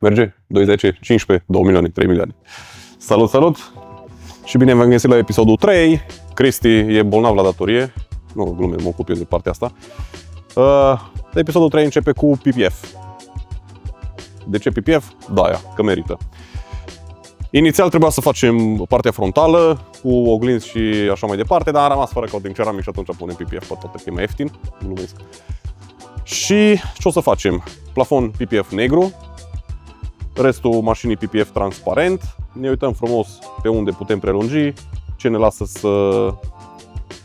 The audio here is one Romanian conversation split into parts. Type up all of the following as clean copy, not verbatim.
Merge? 2, 10, 15, 2 milioane, 3 milioane. Salut, salut! Și bine v-am găsit la episodul 3. Cristi e bolnav la datorie. Nu, glume, mă ocup eu de partea asta. Episodul 3 începe cu PPF. De ce PPF? Da, aia, că merită. Inițial trebuia să facem partea frontală cu oglinzi și așa mai departe, dar am rămas fără coating ceramic și atunci punem PPF pe toate, că e mai ieftin. Glumesc. Și ce o să facem? Plafon PPF negru, restul mașinii PPF transparent. Ne uităm frumos pe unde putem prelungi, ce ne lasă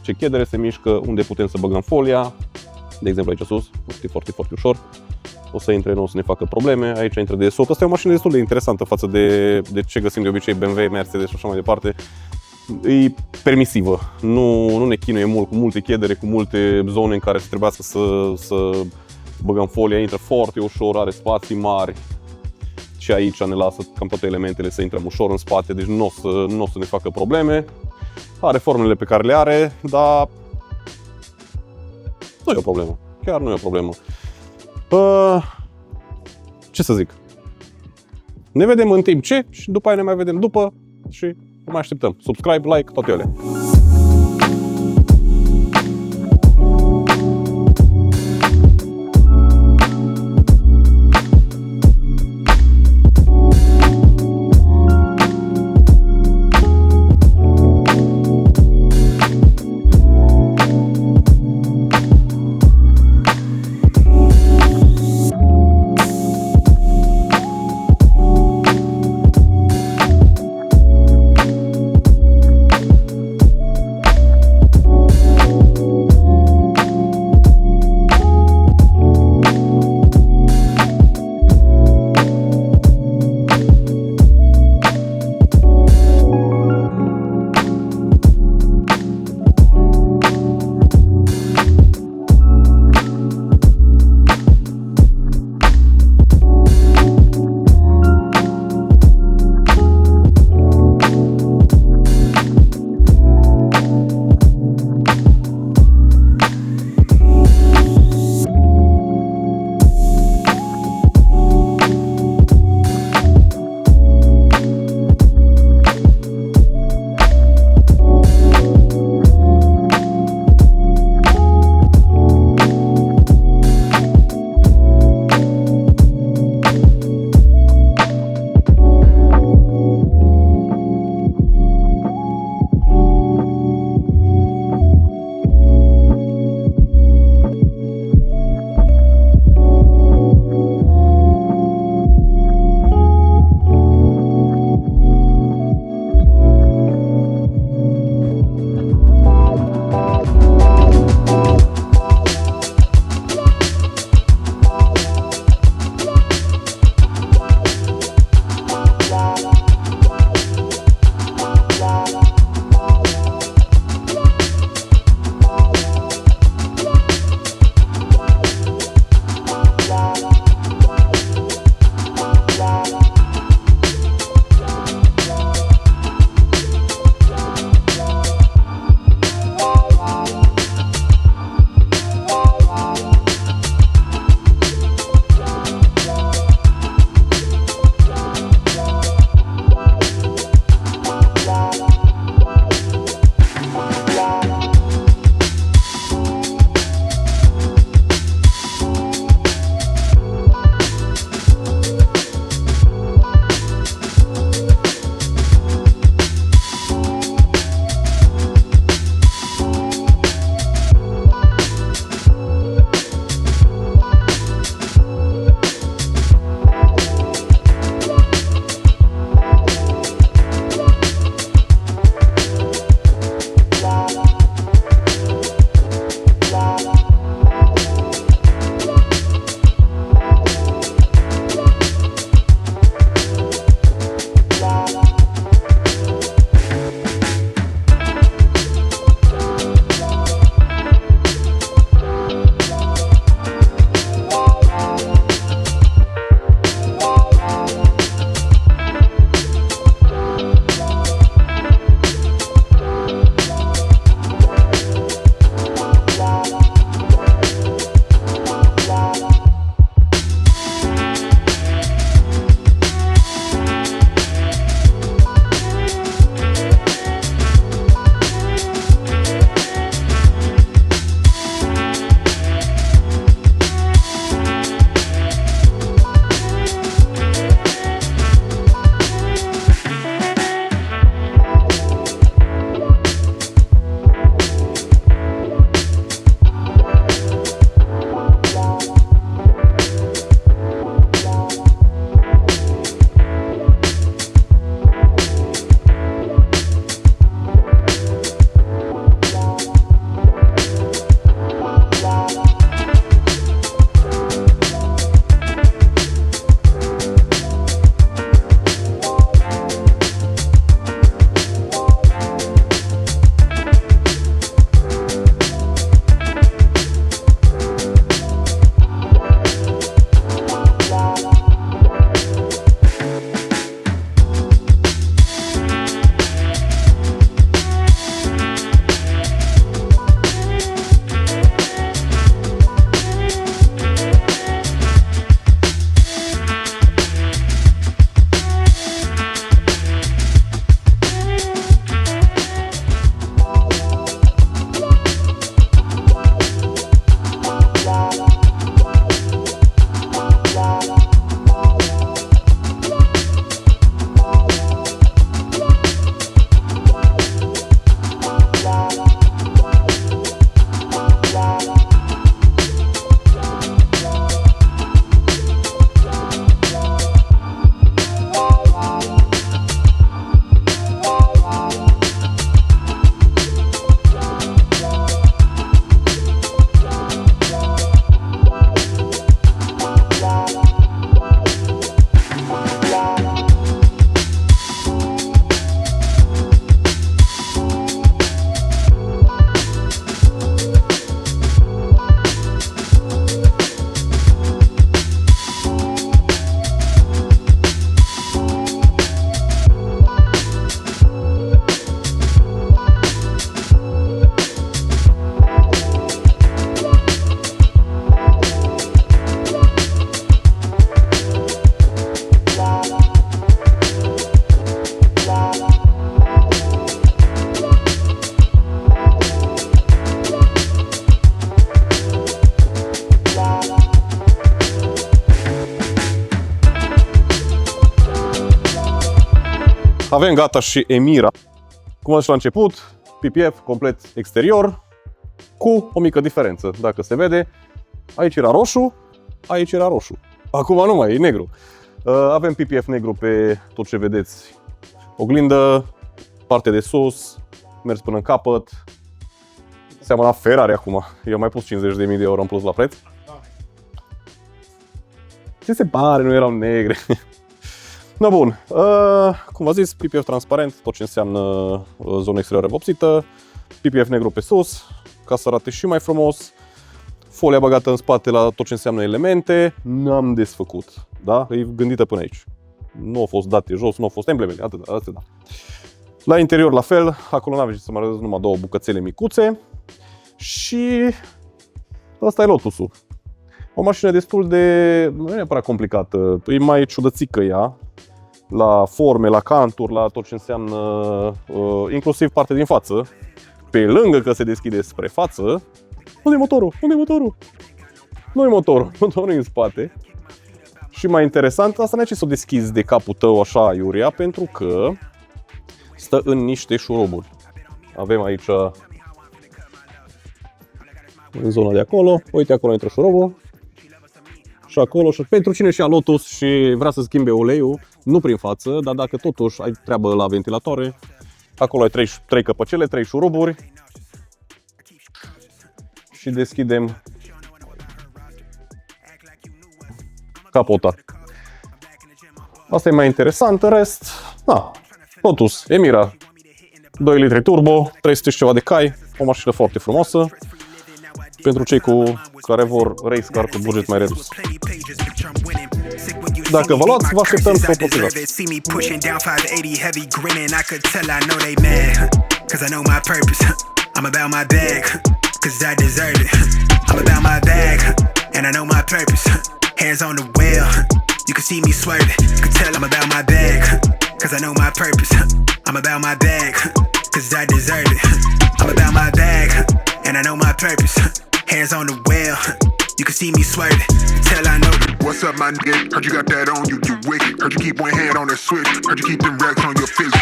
ce chedere se mișcă, unde putem să băgăm folia. De exemplu aici sus, este foarte, foarte ușor. O să intre, nu o să ne facă probleme. Aici intră de sot. Asta e o mașină destul de interesantă față de ce găsim de obicei BMW, Mercedes și așa mai departe. E permisivă. Nu ne chinuie mult cu multe chedere, cu multe zone în care se trebuiască să băgăm folia. Intră foarte ușor, are spații mari. Și aici ne lasă cam toate elementele să intrăm ușor în spate, deci nu o să ne facă probleme. Are formele pe care le are, dar nu e o problemă. Chiar nu e o problemă. Ce să zic? Ne vedem în timp ce și după aia ne mai vedem după și mai așteptăm. Subscribe, like, toate ele. avem gata și Emira. Cum am zis la început, PPF complet exterior, cu o mică diferență. Dacă se vede, aici era roșu, aici era roșu. Acum nu mai e negru. Avem PPF negru pe tot ce vedeți. Oglindă, parte de sus, mers până în capăt. Seamănă la Ferrari acum. Eu am mai pus 50.000 de euro în plus la preț. Ce se pare, nu erau negre. No, bun. Cum v-am zis, PPF transparent, tot ce înseamnă zonă exterioară vopsită. PPF negru pe sus, ca să arate și mai frumos. Folia băgată în spate la tot ce înseamnă elemente. N-am desfăcut. Da? E gândită până aici. Nu au fost date jos, nu au fost embleme. Atât, da. La interior la fel. Acolo n-aveți ce să mă arăt, numai două bucățele micuțe. Și ăsta e Lotusul. O mașină destul de, nu e neapărat complicată, e mai ciudățică ea, la forme, la canturi, la tot ce înseamnă, inclusiv partea din față. Pe lângă că se deschide spre față, unde e motorul? Unde e motorul? Nu e motorul, motorul e în spate. Și mai interesant, asta n-ai ce să o deschizi de capul tău așa iurea, pentru că stă în niște șuruburi. Avem aici, în zona de acolo, uite acolo intră șurubul. Și acolo, și pentru cine și-a Lotus și vrea să schimbe uleiul, nu prin față, dar dacă totuși ai treabă la ventilatoare, acolo ai 3 căpăcele, 3 șuruburi. Și deschidem capota. Asta e mai interesant, în rest, Lotus Emira 2 litri turbo, 300 și ceva de cai, o mașină foarte frumoasă. Pentru cei care vor race car cu buget mai redus. Dacă vă luați, vă așteptăm să o procesați. Hands on the wheel, you can see me swerving. Till I know. What's up, my nigga? Heard you got that on you, you wicked. Heard you keep one hand on the switch. Heard you keep them racks on your fist.